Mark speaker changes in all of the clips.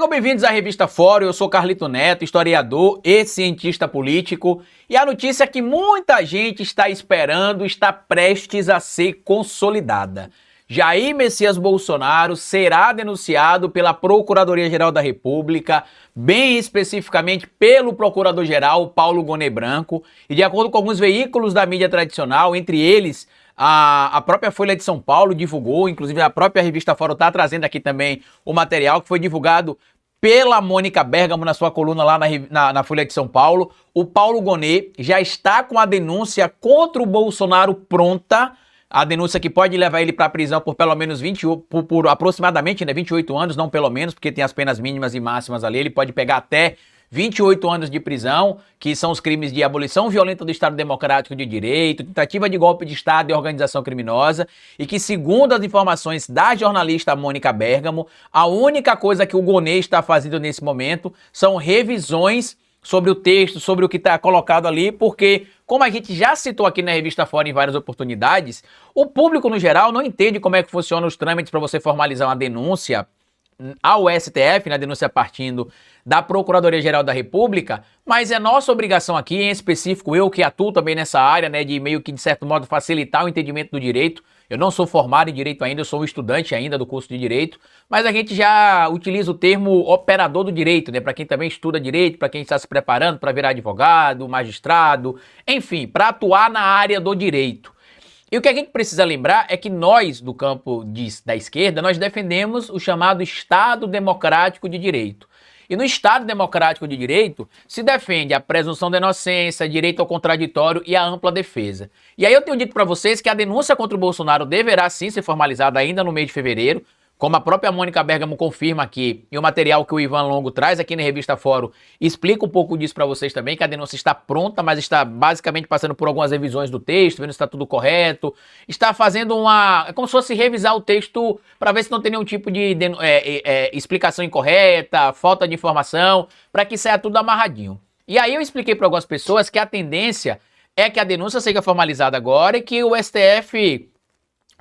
Speaker 1: Sejam bem-vindos à Revista Fórum, eu sou Carlito Neto, historiador e cientista político, e a notícia que muita gente está esperando está prestes a ser consolidada. Jair Messias Bolsonaro será denunciado pela Procuradoria-Geral da República, bem especificamente pelo Procurador-Geral Paulo Gonet Branco, e de acordo com alguns veículos da mídia tradicional, entre eles a própria Folha de São Paulo divulgou, inclusive a própria Revista Fórum está trazendo aqui também o material que foi divulgado pela Mônica Bergamo na sua coluna lá na Folha de São Paulo. O Paulo Gonet já está com a denúncia contra o Bolsonaro pronta, a denúncia que pode levar ele para a prisão por pelo menos por aproximadamente 28 anos, não pelo menos, porque tem as penas mínimas e máximas ali, ele pode pegar até 28 anos de prisão, que são os crimes de abolição violenta do Estado Democrático de Direito, tentativa de golpe de Estado e organização criminosa, e que, segundo as informações da jornalista Mônica Bergamo, a única coisa que o Gonet está fazendo nesse momento são revisões sobre o texto, sobre o que está colocado ali, porque, como a gente já citou aqui na Revista Fórum em várias oportunidades, o público, no geral, não entende como é que funcionam os trâmites para você formalizar uma denúncia ao STF, na denúncia partindo da Procuradoria-Geral da República, mas é nossa obrigação aqui, em específico eu que atuo também nessa área, né, de meio que, de certo modo, facilitar o entendimento do direito. Eu não sou formado em direito ainda, eu sou um estudante ainda do curso de direito, mas a gente já utiliza o termo operador do direito, né, para quem também estuda direito, para quem está se preparando para virar advogado, magistrado, enfim, para atuar na área do direito. E o que a gente precisa lembrar é que nós, do campo da esquerda, nós defendemos o chamado Estado Democrático de Direito. E no Estado Democrático de Direito se defende a presunção da inocência, direito ao contraditório e a ampla defesa. E aí eu tenho dito para vocês que a denúncia contra o Bolsonaro deverá sim ser formalizada ainda no mês de fevereiro, como a própria Mônica Bergamo confirma aqui, e o material que o Ivan Longo traz aqui na Revista Fórum explica um pouco disso para vocês também, que a denúncia está pronta, mas está basicamente passando por algumas revisões do texto, vendo se está tudo correto, está fazendo é como se fosse revisar o texto para ver se não tem nenhum tipo de explicação incorreta, falta de informação, para que saia tudo amarradinho. E aí eu expliquei para algumas pessoas que a tendência é que a denúncia seja formalizada agora e que o STF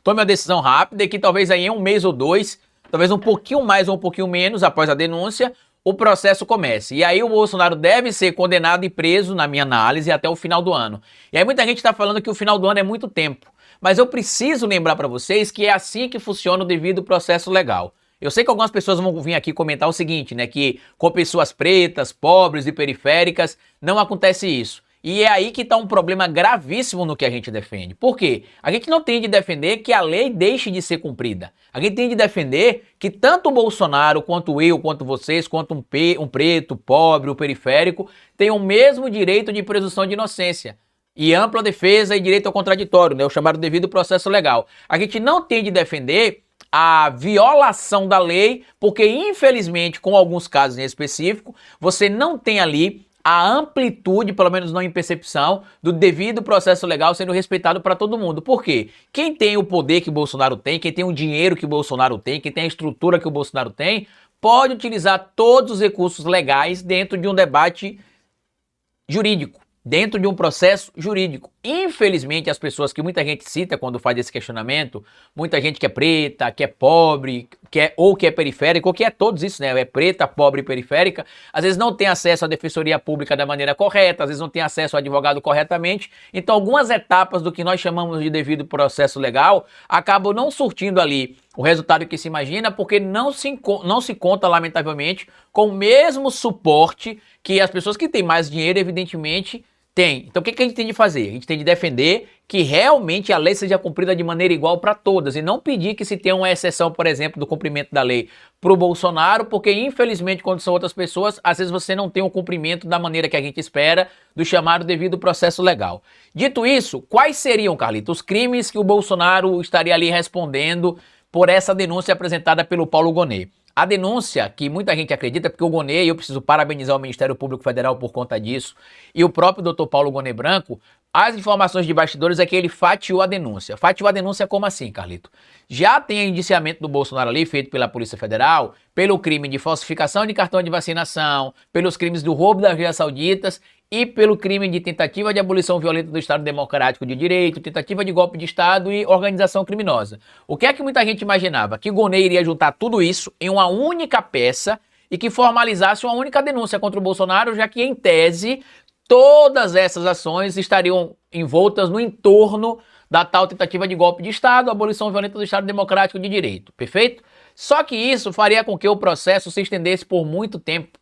Speaker 1: tome uma decisão rápida e que talvez aí em um mês ou dois, talvez um pouquinho mais ou um pouquinho menos após a denúncia, o processo comece. E aí o Bolsonaro deve ser condenado e preso, na minha análise, até o final do ano. E aí muita gente está falando que o final do ano é muito tempo. Mas eu preciso lembrar para vocês que é assim que funciona o devido processo legal. Eu sei que algumas pessoas vão vir aqui comentar o seguinte, né, que com pessoas pretas, pobres e periféricas não acontece isso. E é aí que está um problema gravíssimo no que a gente defende. Por quê? A gente não tem de defender que a lei deixe de ser cumprida. A gente tem de defender que tanto o Bolsonaro, quanto eu, quanto vocês, quanto um preto, pobre, o periférico, tenham o mesmo direito de presunção de inocência. E ampla defesa e direito ao contraditório, né, o chamado devido processo legal. A gente não tem de defender a violação da lei, porque infelizmente, com alguns casos em específico, você não tem ali a amplitude, pelo menos não em percepção, do devido processo legal sendo respeitado para todo mundo. Por quê? Quem tem o poder que o Bolsonaro tem, quem tem o dinheiro que o Bolsonaro tem, quem tem a estrutura que o Bolsonaro tem, pode utilizar todos os recursos legais dentro de um debate jurídico, dentro de um processo jurídico. Infelizmente, as pessoas que muita gente cita quando faz esse questionamento, muita gente que é preta, que é pobre, que é periférica, ou que é todos isso, né? É preta, pobre e periférica, às vezes não tem acesso à defensoria pública da maneira correta, às vezes não tem acesso ao advogado corretamente. Então, algumas etapas do que nós chamamos de devido processo legal acabam não surtindo ali o resultado que se imagina, porque não se conta, lamentavelmente, com o mesmo suporte que as pessoas que têm mais dinheiro, evidentemente, têm. Então o que a gente tem de fazer? A gente tem de defender que realmente a lei seja cumprida de maneira igual para todas e não pedir que se tenha uma exceção, por exemplo, do cumprimento da lei para o Bolsonaro, porque infelizmente quando são outras pessoas, às vezes você não tem o cumprimento da maneira que a gente espera do chamado devido processo legal. Dito isso, quais seriam, Carlito, os crimes que o Bolsonaro estaria ali respondendo por essa denúncia apresentada pelo Paulo Gonet? A denúncia, que muita gente acredita, porque o Gonet, e eu preciso parabenizar o Ministério Público Federal por conta disso, e o próprio doutor Paulo Gonet Branco, as informações de bastidores é que ele fatiou a denúncia. Fatiou a denúncia como assim, Carlito? Já tem indiciamento do Bolsonaro ali, feito pela Polícia Federal, pelo crime de falsificação de cartão de vacinação, pelos crimes do roubo das Arábias Sauditas e pelo crime de tentativa de abolição violenta do Estado Democrático de Direito, tentativa de golpe de Estado e organização criminosa. O que é que muita gente imaginava? Que Gonet iria juntar tudo isso em uma única peça e que formalizasse uma única denúncia contra o Bolsonaro, já que, em tese, todas essas ações estariam envoltas no entorno da tal tentativa de golpe de Estado, abolição violenta do Estado Democrático de Direito, perfeito? Só que isso faria com que o processo se estendesse por muito tempo,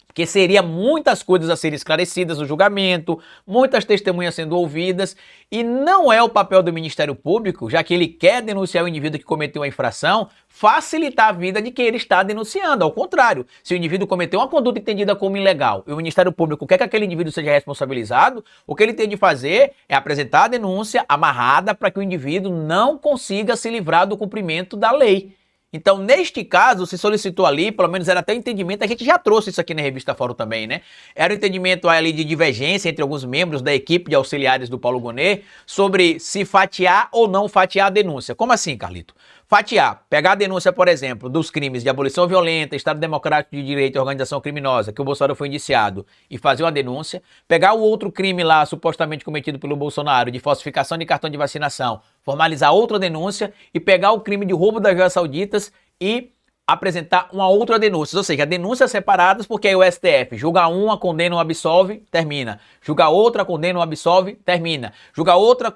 Speaker 1: porque seria muitas coisas a serem esclarecidas no julgamento, muitas testemunhas sendo ouvidas, e não é o papel do Ministério Público, já que ele quer denunciar o indivíduo que cometeu a infração, facilitar a vida de quem ele está denunciando. Ao contrário, se o indivíduo cometeu uma conduta entendida como ilegal e o Ministério Público quer que aquele indivíduo seja responsabilizado, o que ele tem de fazer é apresentar a denúncia amarrada para que o indivíduo não consiga se livrar do cumprimento da lei. Então, neste caso, se solicitou ali, pelo menos era até o entendimento, a gente já trouxe isso aqui na revista Fórum também, né? Era o entendimento ali de divergência entre alguns membros da equipe de auxiliares do Paulo Gonet sobre se fatiar ou não fatiar a denúncia. Como assim, Carlito? Fatiar, pegar a denúncia, por exemplo, dos crimes de abolição violenta, Estado Democrático de Direito e organização criminosa, que o Bolsonaro foi indiciado, e fazer uma denúncia. Pegar o outro crime lá, supostamente cometido pelo Bolsonaro, de falsificação de cartão de vacinação, formalizar outra denúncia e pegar o crime de roubo das joias sauditas e apresentar uma outra denúncia. Ou seja, denúncias separadas, porque aí o STF julga uma, condena, absolve, termina. Julga outra, condena, absolve, termina. Julga outra,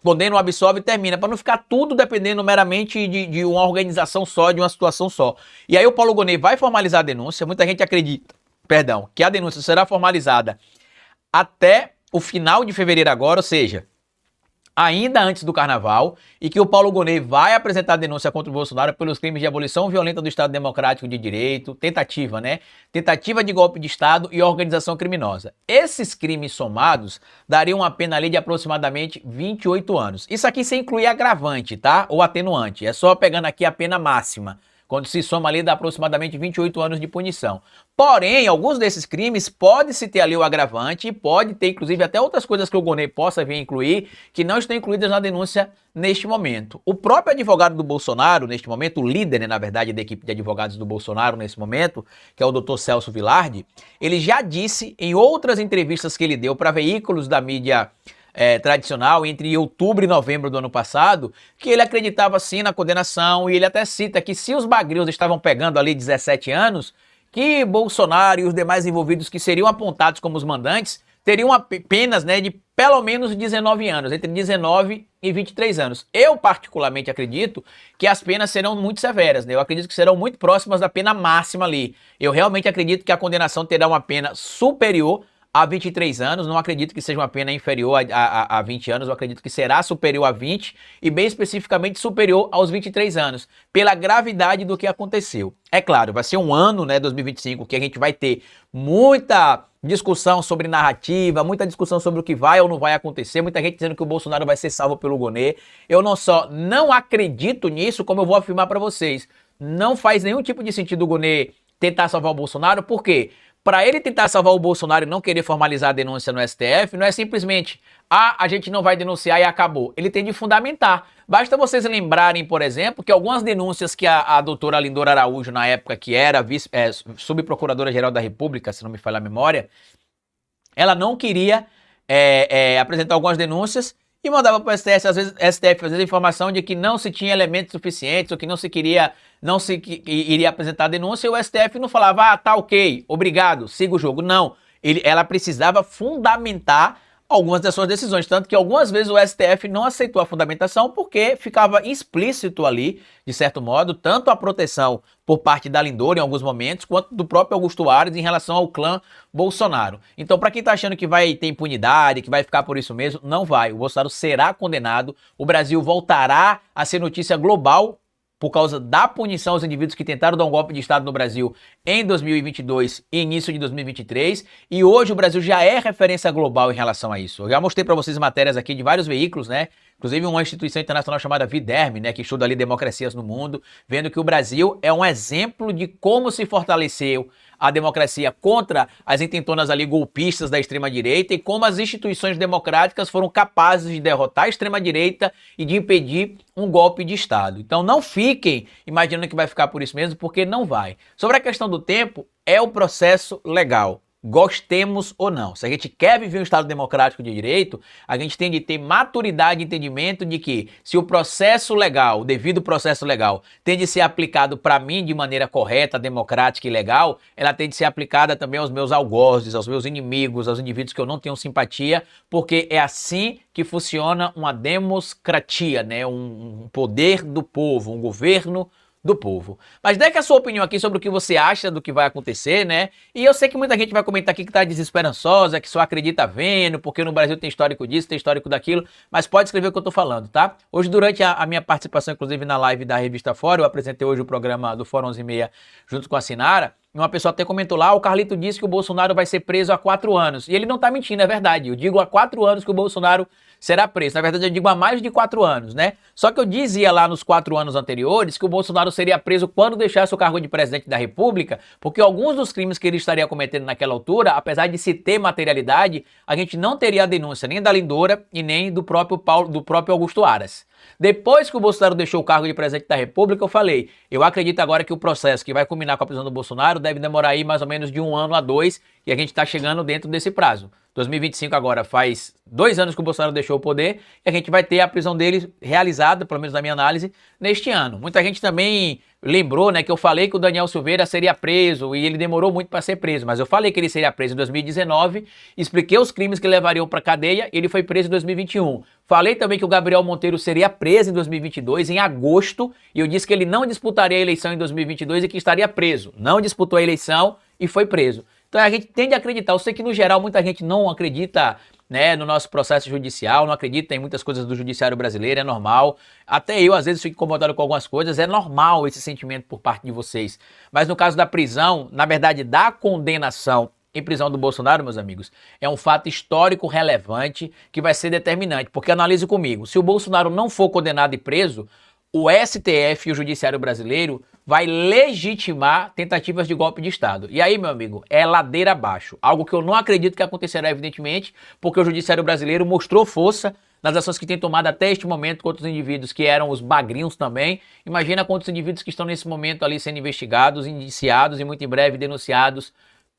Speaker 1: condena, absolve, termina, para não ficar tudo dependendo meramente de uma organização só, de uma situação só. E aí o Paulo Gonet vai formalizar a denúncia, muita gente acredita, que a denúncia será formalizada até o final de fevereiro agora, ou seja, ainda antes do Carnaval, e que o Paulo Gonet vai apresentar denúncia contra o Bolsonaro pelos crimes de abolição violenta do Estado Democrático de Direito, tentativa, né? Tentativa de golpe de Estado e organização criminosa. Esses crimes somados dariam uma pena ali de aproximadamente 28 anos. Isso aqui sem incluir agravante, tá? Ou atenuante. É só pegando aqui a pena máxima. Quando se soma ali, dá aproximadamente 28 anos de punição. Porém, alguns desses crimes pode-se ter ali o agravante e pode ter, inclusive, até outras coisas que o Gonet possa vir a incluir, que não estão incluídas na denúncia neste momento. O próprio advogado do Bolsonaro, neste momento, o líder, né, na verdade, da equipe de advogados do Bolsonaro nesse momento, que é o Dr. Celso Vilardi, ele já disse em outras entrevistas que ele deu para veículos da mídia tradicional, entre outubro e novembro do ano passado, que ele acreditava sim na condenação, e ele até cita que se os bagrios estavam pegando ali 17 anos, que Bolsonaro e os demais envolvidos que seriam apontados como os mandantes teriam penas, né, de pelo menos 19 anos, entre 19 e 23 anos. Eu particularmente acredito que as penas serão muito severas, né? Eu acredito que serão muito próximas da pena máxima ali. Eu realmente acredito que a condenação terá uma pena superior a 23 anos, não acredito que seja uma pena inferior a 20 anos, eu acredito que será superior a 20 e bem especificamente superior aos 23 anos, pela gravidade do que aconteceu. É claro, vai ser um ano, né, 2025, que a gente vai ter muita discussão sobre narrativa, muita discussão sobre o que vai ou não vai acontecer, muita gente dizendo que o Bolsonaro vai ser salvo pelo Gonet. Eu não só não acredito nisso, como eu vou afirmar para vocês, não faz nenhum tipo de sentido o Gonet tentar salvar o Bolsonaro, por quê? Para ele tentar salvar o Bolsonaro e não querer formalizar a denúncia no STF, não é simplesmente, a gente não vai denunciar e acabou. Ele tem de fundamentar. Basta vocês lembrarem, por exemplo, que algumas denúncias que a doutora Lindora Araújo, na época que era subprocuradora-geral da República, se não me falha a memória, ela não queria apresentar algumas denúncias e mandava para o STF, às vezes, informação de que não se tinha elementos suficientes ou que não se iria apresentar a denúncia, e o STF não falava, tá ok, obrigado, siga o jogo. Não, ela precisava fundamentar algumas das suas decisões, tanto que algumas vezes o STF não aceitou a fundamentação porque ficava explícito ali, de certo modo, tanto a proteção por parte da Lindora em alguns momentos, quanto do próprio Augusto Aras em relação ao clã Bolsonaro. Então, para quem tá achando que vai ter impunidade, que vai ficar por isso mesmo, não vai. O Bolsonaro será condenado, o Brasil voltará a ser notícia global por causa da punição aos indivíduos que tentaram dar um golpe de Estado no Brasil em 2022 e início de 2023, e hoje o Brasil já é referência global em relação a isso. Eu já mostrei para vocês matérias aqui de vários veículos, né? Inclusive uma instituição internacional chamada Viderme, né, que estuda ali democracias no mundo, vendo que o Brasil é um exemplo de como se fortaleceu a democracia contra as intentonas ali golpistas da extrema-direita e como as instituições democráticas foram capazes de derrotar a extrema-direita e de impedir um golpe de Estado. Então não fiquem imaginando que vai ficar por isso mesmo, porque não vai. Sobre a questão do tempo, é o processo legal. gostemos ou não. Se a gente quer viver um Estado democrático de direito, a gente tem de ter maturidade e entendimento de que se o processo legal, o devido processo legal, tem de ser aplicado para mim de maneira correta, democrática e legal, ela tem de ser aplicada também aos meus algozes, aos meus inimigos, aos indivíduos que eu não tenho simpatia, porque é assim que funciona uma democracia, né? Um poder do povo, um governo do povo. Mas dê a sua opinião aqui sobre o que você acha do que vai acontecer, né? E eu sei que muita gente vai comentar aqui que tá desesperançosa, que só acredita vendo, porque no Brasil tem histórico disso, tem histórico daquilo, mas pode escrever o que eu tô falando, tá? Hoje, durante a minha participação, inclusive na live da Revista Fórum, eu apresentei hoje o programa do Fórum 11:30 junto com a Sinara, e uma pessoa até comentou lá, o Carlito disse que o Bolsonaro vai ser preso há 4 anos. E ele não tá mentindo, é verdade. Eu digo há 4 anos que o Bolsonaro será preso. Na verdade, eu digo há mais de 4 anos, né? Só que eu dizia lá nos 4 anos anteriores que o Bolsonaro seria preso quando deixasse o cargo de presidente da República, porque alguns dos crimes que ele estaria cometendo naquela altura, apesar de se ter materialidade, a gente não teria a denúncia nem da Lindora e nem do próprio Augusto Aras. Depois que o Bolsonaro deixou o cargo de presidente da República, eu falei, eu acredito agora que o processo que vai culminar com a prisão do Bolsonaro deve demorar aí mais ou menos de 1 ano a 2, e a gente está chegando dentro desse prazo. 2025 agora faz 2 anos que o Bolsonaro deixou o poder e a gente vai ter a prisão dele realizada, pelo menos na minha análise, neste ano. Muita gente também lembrou, né, que eu falei que o Daniel Silveira seria preso e ele demorou muito para ser preso, mas eu falei que ele seria preso em 2019, expliquei os crimes que levariam para cadeia e ele foi preso em 2021. Falei também que o Gabriel Monteiro seria preso em 2022, em agosto, e eu disse que ele não disputaria a eleição em 2022 e que estaria preso. Não disputou a eleição e foi preso. Então a gente tende a acreditar. Eu sei que no geral muita gente não acredita, né, no nosso processo judicial, não acredita em muitas coisas do judiciário brasileiro, é normal. Até eu às vezes fico incomodado com algumas coisas, é normal esse sentimento por parte de vocês. Mas no caso da prisão, na verdade da condenação em prisão do Bolsonaro, meus amigos, é um fato histórico relevante que vai ser determinante. Porque analise comigo, se o Bolsonaro não for condenado e preso, o STF e o Judiciário brasileiro vai legitimar tentativas de golpe de Estado. E aí, meu amigo, é ladeira abaixo. Algo que eu não acredito que acontecerá, evidentemente, porque o Judiciário brasileiro mostrou força nas ações que tem tomado até este momento contra os indivíduos que eram os bagrinhos também. Imagina quantos indivíduos que estão nesse momento ali sendo investigados, indiciados e muito em breve denunciados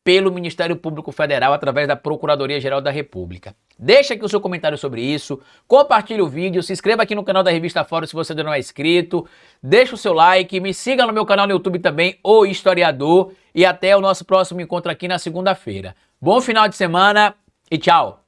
Speaker 1: pelo Ministério Público Federal através da Procuradoria-Geral da República. Deixa aqui o seu comentário sobre isso, compartilhe o vídeo, se inscreva aqui no canal da Revista Fórum se você ainda não é inscrito, deixa o seu like, me siga no meu canal no YouTube também, O Historiador, e até o nosso próximo encontro aqui na segunda-feira. Bom final de semana e tchau!